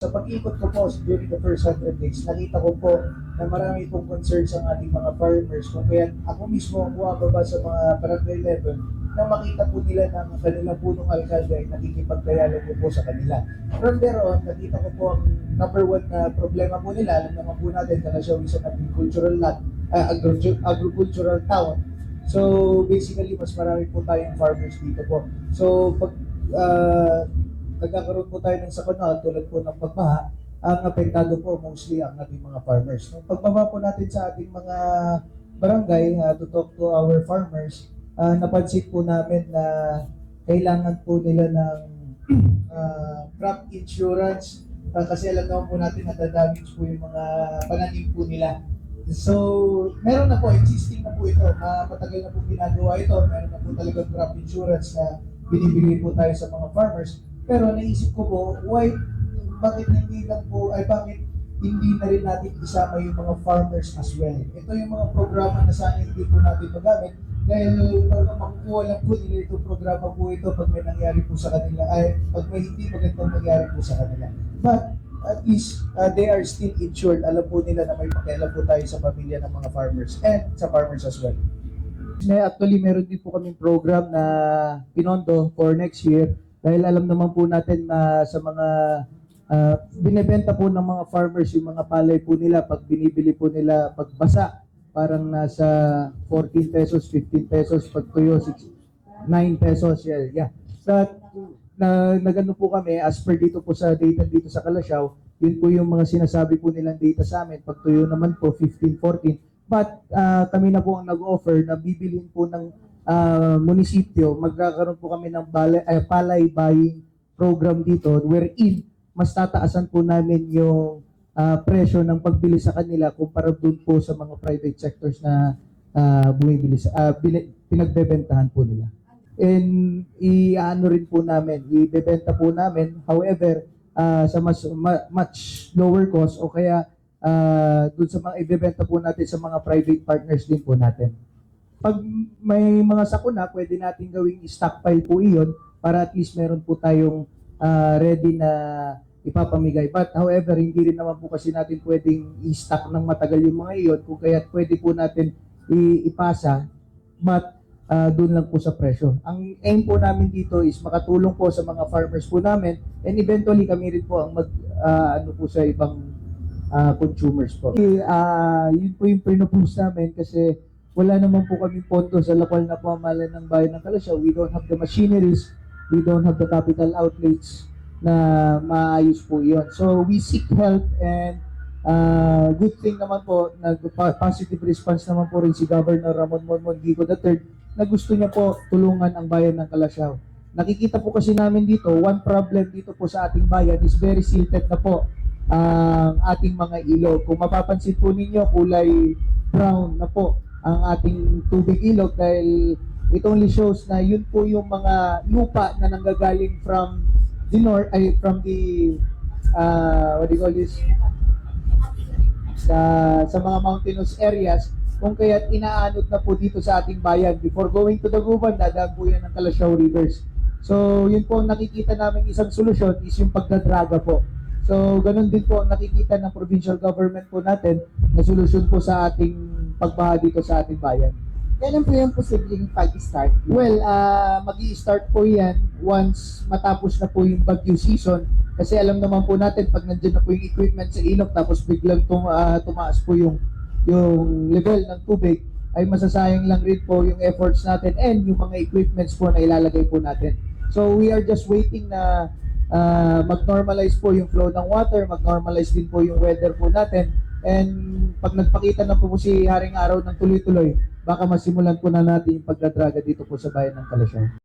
Sa pag-ikot ko po during the first 100 days, nakita ko po na marami pong concerns ang ating mga farmers. Kung kaya ako mismo ang bumababa sa mga barangay level na makita po nila na ang kanilang punong alkalde ay nakikipagdialog po sa kanila. From there on, nakita ko po ang number one na problema po nila. Alam naman po natin, Calasiao is an agricultural land, agricultural town. So basically, mas marami po tayong farmers dito po. So pag nagkakaroon po tayo ng sakuna tulad po ng pagbaha, ang apektado po mostly ang ating mga farmers. Nung pagbaba po natin sa ating mga barangay to talk to our farmers, napansin po namin na kailangan po nila ng crop insurance kasi alam naman po natin na damage po yung mga pananim po nila. So, meron na po, existing na po ito. Matagal na po ginagawa ito. Meron na po talaga crop insurance na binibigay po tayo sa mga farmers. Pero naisip ko po, bakit hindi na rin natin isama yung mga farmers as well? Ito yung mga programa na sana hindi po natin magamit dahil makukuha lang po nila itong programa po ito pag may nangyari po sa kanila, pag may hindi magandang nangyari po sa kanila. But at least they are still insured. Alam po nila na may pakialam po tayo sa pamilya ng mga farmers and sa farmers as well. Actually, meron din po kaming program na pinondo for next year dahil alam naman po natin na sa mga binebenta po ng mga farmers yung mga palay po nila pag binibili po nila pagbasa parang nasa 14 pesos, 15 pesos, pag tuyo 9 pesos. Yeah. So, nagano po kami as per dito po sa data dito sa Calasiao, yun po yung mga sinasabi po nilang data sa amin. Pag tuyo naman po 15, 14. But kami na po ang nag-offer na bibilhin po ng munisipyo, magkakaroon po kami ng palay buying program dito wherein mas tataasan po namin yung presyo ng pagbili sa kanila kumpara doon po sa mga private sectors na bumibili pinagbebentahan po nila. And i-ano rin po namin, ibebenta po namin, however, sa much lower cost o kaya doon sa mga ibebenta po natin sa mga private partners din po natin. Pag may mga sakuna, pwede natin gawing stockpile po iyon para at least meron po tayong ready na ipapamigay. But however, hindi rin naman po kasi natin pwedeng i-stock ng matagal yung mga iyon kung kaya pwede po natin ipasa but doon lang po sa presyo. Ang aim po namin dito is makatulong po sa mga farmers po namin and eventually kami rin po ang ano po sa ibang consumers po. Yun po yung pinopose namin kasi wala naman po kami pondo sa lokal na pamahalaan ng bayan ng Calasiao. We don't have the machineries, we don't have the capital outlets na maayos po yun. So we seek help and good thing naman po, positive response naman po rin si Governor Ramon Mongigo III na gusto niya po tulungan ang bayan ng Calasiao. Nakikita po kasi namin dito, one problem dito po sa ating bayan is very silted na po ang ating mga ilog. Kung mapapansin po ninyo, kulay brown na po ang ating tubig ilog dahil it only shows na yun po yung mga lupa na nanggagaling from the north, from the what do you call this, sa mga mountainous areas, kung kaya't inaanod na po dito sa ating bayan. Before going to the Guban, dadaan po yan ng Calasiao Rivers. So yun po ang nakikita namin isang solusyon is yung pagdadraga po. So ganun din po ang nakikita ng provincial government po natin na solusyon po sa ating pagbaha dito sa ating bayan. Kailan po yung posibleng pag-start? Well, mag-i-start po yan once matapos na po yung bagyo season. Kasi alam naman po natin pag nandiyan na po yung equipment sa ilog tapos biglang tumaas po yung level ng tubig, ay masasayang lang rin po yung efforts natin and yung mga equipments po na ilalagay po natin. So we are just waiting na mag-normalize po yung flow ng water, mag-normalize din po yung weather po natin. And pag nagpakita na po si Haring Araw ng tuloy-tuloy, baka masimulan po na natin yung pagdadraga dito po sa bayan ng Calasiao.